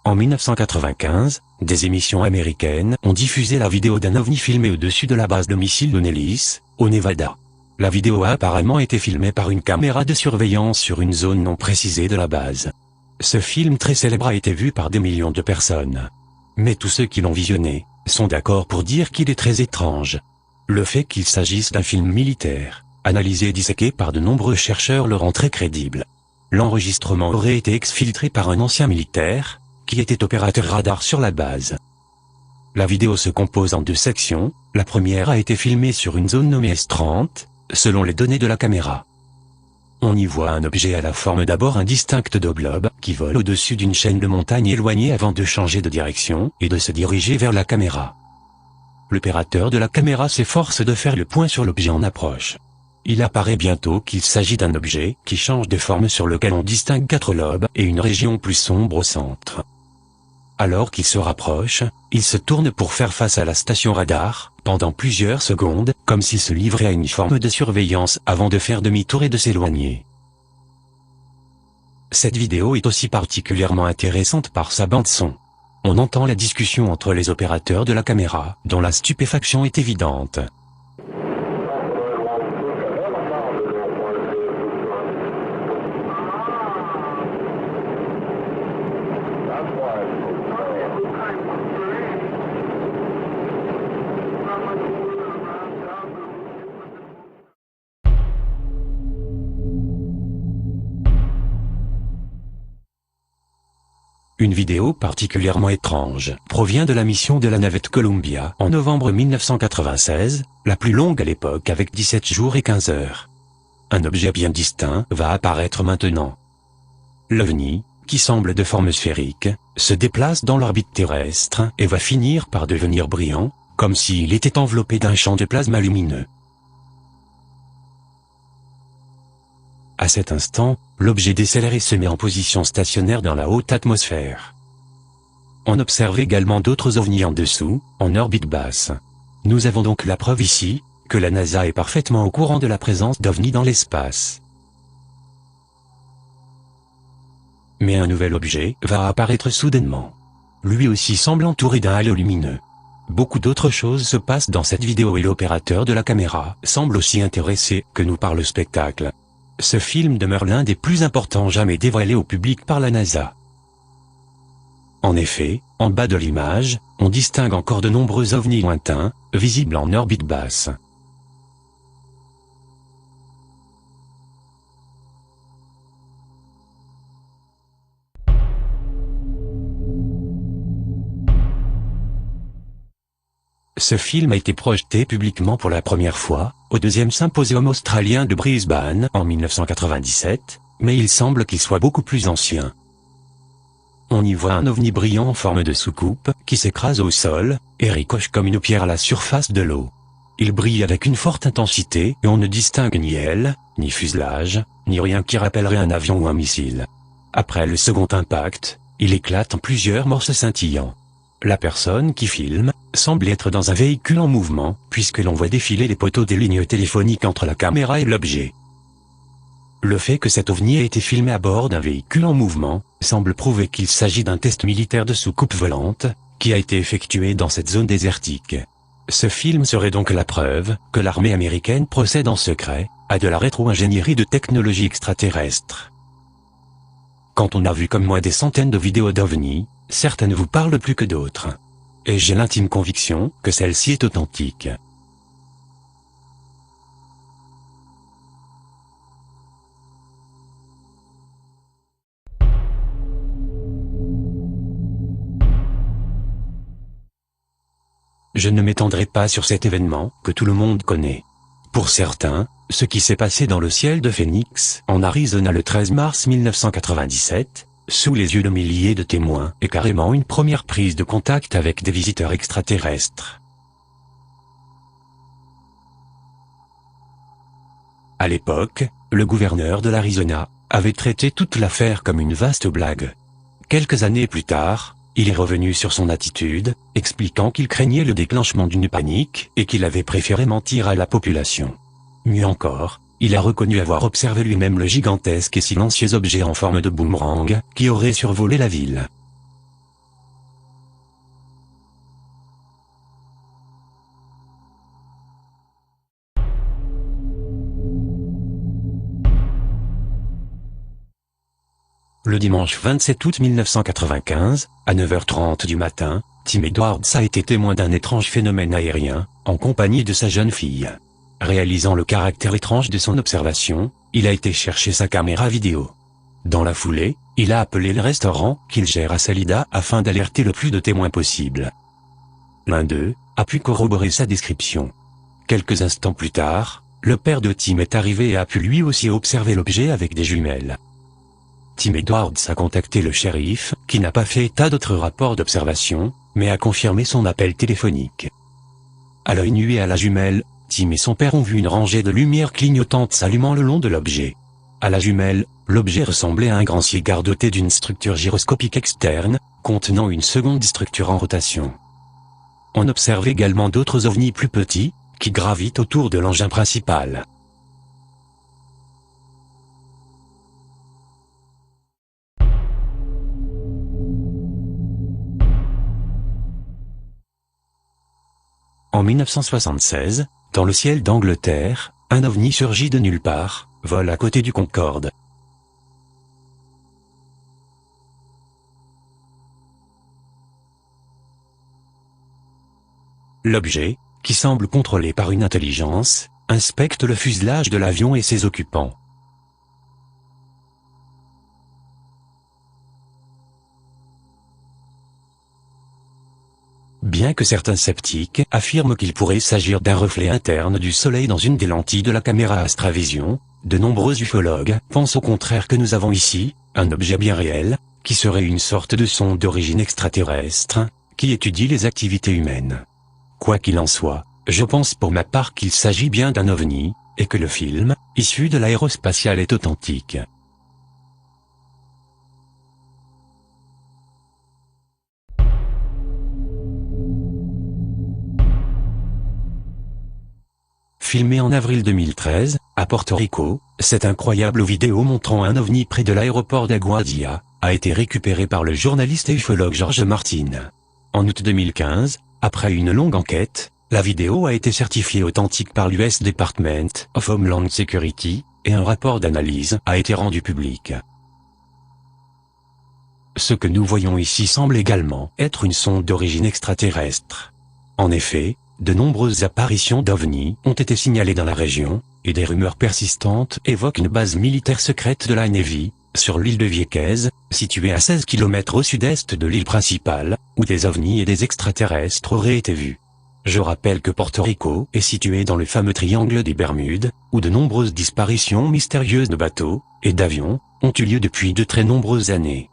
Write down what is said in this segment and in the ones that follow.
En 1995, des émissions américaines ont diffusé la vidéo d'un ovni filmé au-dessus de la base de missiles de Nellis, au Nevada. La vidéo a apparemment été filmée par une caméra de surveillance sur une zone non précisée de la base. Ce film très célèbre a été vu par des millions de personnes. Mais tous ceux qui l'ont visionné sont d'accord pour dire qu'il est très étrange. Le fait qu'il s'agisse d'un film militaire, analysé et disséqué par de nombreux chercheurs le rend très crédible. L'enregistrement aurait été exfiltré par un ancien militaire, qui était opérateur radar sur la base. La vidéo se compose en deux sections. La première a été filmée sur une zone nommée S30, selon les données de la caméra. On y voit un objet à la forme d'abord indistincte de globe, qui vole au-dessus d'une chaîne de montagnes éloignée avant de changer de direction, et de se diriger vers la caméra. L'opérateur de la caméra s'efforce de faire le point sur l'objet en approche. Il apparaît bientôt qu'il s'agit d'un objet qui change de forme sur lequel on distingue 4 lobes et une région plus sombre au centre. Alors qu'il se rapproche, il se tourne pour faire face à la station radar, pendant plusieurs secondes, comme s'il se livrait à une forme de surveillance avant de faire demi-tour et de s'éloigner. Cette vidéo est aussi particulièrement intéressante par sa bande-son. On entend la discussion entre les opérateurs de la caméra, dont la stupéfaction est évidente. Une vidéo particulièrement étrange provient de la mission de la navette Columbia en novembre 1996, la plus longue à l'époque avec 17 jours et 15 heures. Un objet bien distinct va apparaître maintenant. L'OVNI, qui semble de forme sphérique, se déplace dans l'orbite terrestre et va finir par devenir brillant, comme s'il était enveloppé d'un champ de plasma lumineux. À cet instant, l'objet décélère et se met en position stationnaire dans la haute atmosphère. On observe également d'autres ovnis en dessous, en orbite basse. Nous avons donc la preuve ici, que la NASA est parfaitement au courant de la présence d'ovnis dans l'espace. Mais un nouvel objet va apparaître soudainement. Lui aussi semble entouré d'un halo lumineux. Beaucoup d'autres choses se passent dans cette vidéo et l'opérateur de la caméra semble aussi intéressé que nous par le spectacle. Ce film demeure l'un des plus importants jamais dévoilés au public par la NASA. En effet, en bas de l'image, on distingue encore de nombreux ovnis lointains, visibles en orbite basse. Ce film a été projeté publiquement pour la première fois, au deuxième symposium australien de Brisbane en 1997, mais il semble qu'il soit beaucoup plus ancien. On y voit un ovni brillant en forme de soucoupe, qui s'écrase au sol, et ricoche comme une pierre à la surface de l'eau. Il brille avec une forte intensité et on ne distingue ni aile, ni fuselage, ni rien qui rappellerait un avion ou un missile. Après le second impact, il éclate en plusieurs morceaux scintillants. La personne qui filme semble être dans un véhicule en mouvement, puisque l'on voit défiler les poteaux des lignes téléphoniques entre la caméra et l'objet. Le fait que cet ovni ait été filmé à bord d'un véhicule en mouvement semble prouver qu'il s'agit d'un test militaire de soucoupe volante, qui a été effectué dans cette zone désertique. Ce film serait donc la preuve que l'armée américaine procède en secret à de la rétro-ingénierie de technologies extraterrestres. Quand on a vu comme moi des centaines de vidéos d'OVNI, certaines vous parlent plus que d'autres. Et j'ai l'intime conviction que celle-ci est authentique. Je ne m'étendrai pas sur cet événement que tout le monde connaît. Pour certains, ce qui s'est passé dans le ciel de Phoenix, en Arizona le 13 mars 1997, sous les yeux de milliers de témoins, est carrément une première prise de contact avec des visiteurs extraterrestres. À l'époque, le gouverneur de l'Arizona avait traité toute l'affaire comme une vaste blague. Quelques années plus tard, il est revenu sur son attitude, expliquant qu'il craignait le déclenchement d'une panique et qu'il avait préféré mentir à la population. Mieux encore, il a reconnu avoir observé lui-même le gigantesque et silencieux objet en forme de boomerang qui aurait survolé la ville. Le dimanche 27 août 1995, à 9h30 du matin, Tim Edwards a été témoin d'un étrange phénomène aérien, en compagnie de sa jeune fille. Réalisant le caractère étrange de son observation, il a été chercher sa caméra vidéo. Dans la foulée, il a appelé le restaurant qu'il gère à Salida afin d'alerter le plus de témoins possible. L'un d'eux a pu corroborer sa description. Quelques instants plus tard, le père de Tim est arrivé et a pu lui aussi observer l'objet avec des jumelles. Tim Edwards a contacté le shérif, qui n'a pas fait état d'autres rapports d'observation, mais a confirmé son appel téléphonique. À l'œil nu et à la jumelle, Tim et son père ont vu une rangée de lumières clignotantes s'allumant le long de l'objet. À la jumelle, l'objet ressemblait à un grand cigare doté d'une structure gyroscopique externe, contenant une seconde structure en rotation. On observe également d'autres ovnis plus petits, qui gravitent autour de l'engin principal. En 1976, dans le ciel d'Angleterre, un ovni surgit de nulle part, vole à côté du Concorde. L'objet, qui semble contrôlé par une intelligence, inspecte le fuselage de l'avion et ses occupants. Bien que certains sceptiques affirment qu'il pourrait s'agir d'un reflet interne du Soleil dans une des lentilles de la caméra Astravision, de nombreux ufologues pensent au contraire que nous avons ici un objet bien réel, qui serait une sorte de sonde d'origine extraterrestre, qui étudie les activités humaines. Quoi qu'il en soit, je pense pour ma part qu'il s'agit bien d'un ovni, et que le film, issu de l'aérospatiale est authentique. Filmé en avril 2013, à Porto Rico, cette incroyable vidéo montrant un ovni près de l'aéroport d'Aguadilla a été récupérée par le journaliste et ufologue George Martin. En août 2015, après une longue enquête, la vidéo a été certifiée authentique par l'US Department of Homeland Security, et un rapport d'analyse a été rendu public. Ce que nous voyons ici semble également être une sonde d'origine extraterrestre. En effet, de nombreuses apparitions d'ovnis ont été signalées dans la région, et des rumeurs persistantes évoquent une base militaire secrète de la Navy, sur l'île de Vieques, située à 16 km au sud-est de l'île principale, où des ovnis et des extraterrestres auraient été vus. Je rappelle que Porto Rico est situé dans le fameux triangle des Bermudes, où de nombreuses disparitions mystérieuses de bateaux et d'avions ont eu lieu depuis de très nombreuses années.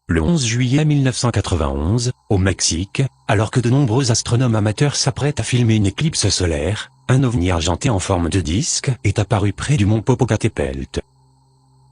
Le 11 juillet 1991, au Mexique, alors que de nombreux astronomes amateurs s'apprêtent à filmer une éclipse solaire, un ovni argenté en forme de disque est apparu près du mont Popocatépetl.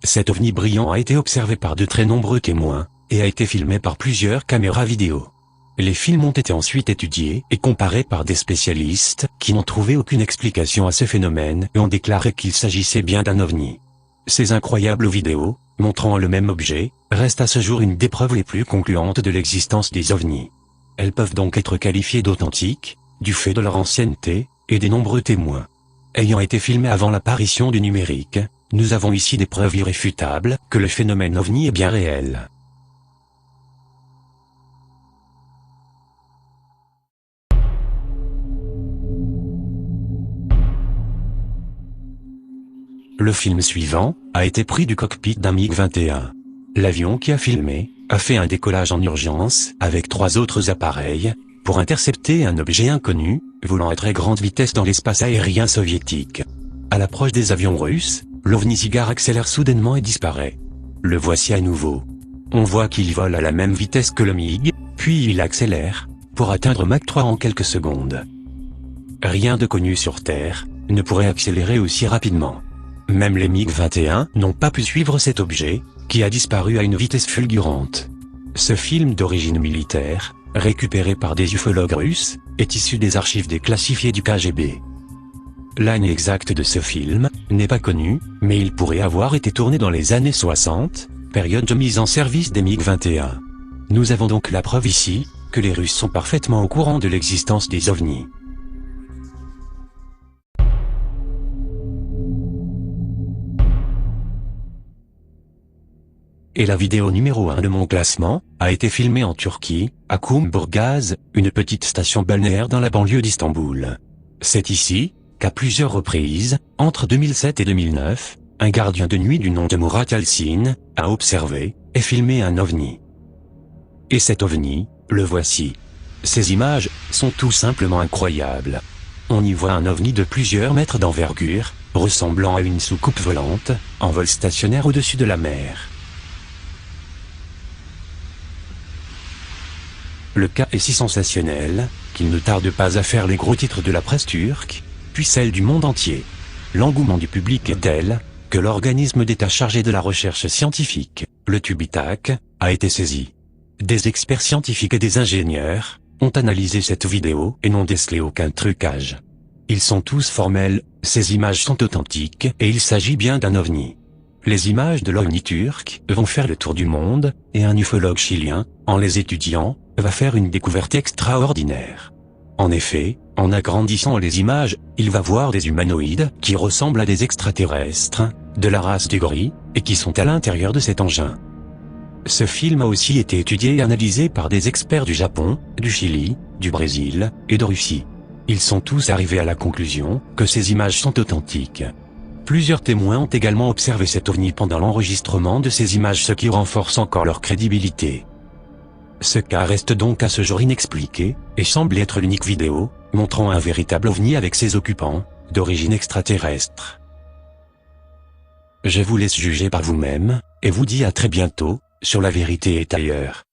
Cet ovni brillant a été observé par de très nombreux témoins, et a été filmé par plusieurs caméras vidéo. Les films ont été ensuite étudiés et comparés par des spécialistes qui n'ont trouvé aucune explication à ce phénomène et ont déclaré qu'il s'agissait bien d'un ovni. Ces incroyables vidéos, montrant le même objet, restent à ce jour une des preuves les plus concluantes de l'existence des ovnis. Elles peuvent donc être qualifiées d'authentiques, du fait de leur ancienneté, et des nombreux témoins. Ayant été filmées avant l'apparition du numérique, nous avons ici des preuves irréfutables que le phénomène ovni est bien réel. Le film suivant a été pris du cockpit d'un MiG-21. L'avion qui a filmé a fait un décollage en urgence avec 3 autres appareils pour intercepter un objet inconnu, volant à très grande vitesse dans l'espace aérien soviétique. À l'approche des avions russes, l'OVNI cigare accélère soudainement et disparaît. Le voici à nouveau. On voit qu'il vole à la même vitesse que le MiG, puis il accélère, pour atteindre Mach 3 en quelques secondes. Rien de connu sur Terre ne pourrait accélérer aussi rapidement. Même les MiG-21 n'ont pas pu suivre cet objet, qui a disparu à une vitesse fulgurante. Ce film d'origine militaire, récupéré par des ufologues russes, est issu des archives déclassifiées du KGB. L'année exacte de ce film n'est pas connue, mais il pourrait avoir été tourné dans les années 60, période de mise en service des MiG-21. Nous avons donc la preuve ici, que les Russes sont parfaitement au courant de l'existence des ovnis. Et la vidéo numéro 1 de mon classement a été filmée en Turquie, à Kumburgaz, une petite station balnéaire dans la banlieue d'Istanbul. C'est ici qu'à plusieurs reprises, entre 2007 et 2009, un gardien de nuit du nom de Murat Yalçın a observé et filmé un ovni. Et cet ovni, le voici. Ces images sont tout simplement incroyables. On y voit un ovni de plusieurs mètres d'envergure, ressemblant à une soucoupe volante, en vol stationnaire au-dessus de la mer. Le cas est si sensationnel, qu'il ne tarde pas à faire les gros titres de la presse turque, puis celle du monde entier. L'engouement du public est tel, que l'organisme d'État chargé de la recherche scientifique, le TÜBİTAK, a été saisi. Des experts scientifiques et des ingénieurs ont analysé cette vidéo et n'ont décelé aucun trucage. Ils sont tous formels, ces images sont authentiques et il s'agit bien d'un ovni. Les images de l'ovni turc vont faire le tour du monde, et un ufologue chilien, en les étudiant, va faire une découverte extraordinaire. En effet, en agrandissant les images, il va voir des humanoïdes qui ressemblent à des extraterrestres, de la race des gorilles, et qui sont à l'intérieur de cet engin. Ce film a aussi été étudié et analysé par des experts du Japon, du Chili, du Brésil, et de Russie. Ils sont tous arrivés à la conclusion que ces images sont authentiques. Plusieurs témoins ont également observé cet ovni pendant l'enregistrement de ces images, ce qui renforce encore leur crédibilité. Ce cas reste donc à ce jour inexpliqué, et semble être l'unique vidéo montrant un véritable ovni avec ses occupants, d'origine extraterrestre. Je vous laisse juger par vous-même, et vous dis à très bientôt, sur La Vérité est ailleurs.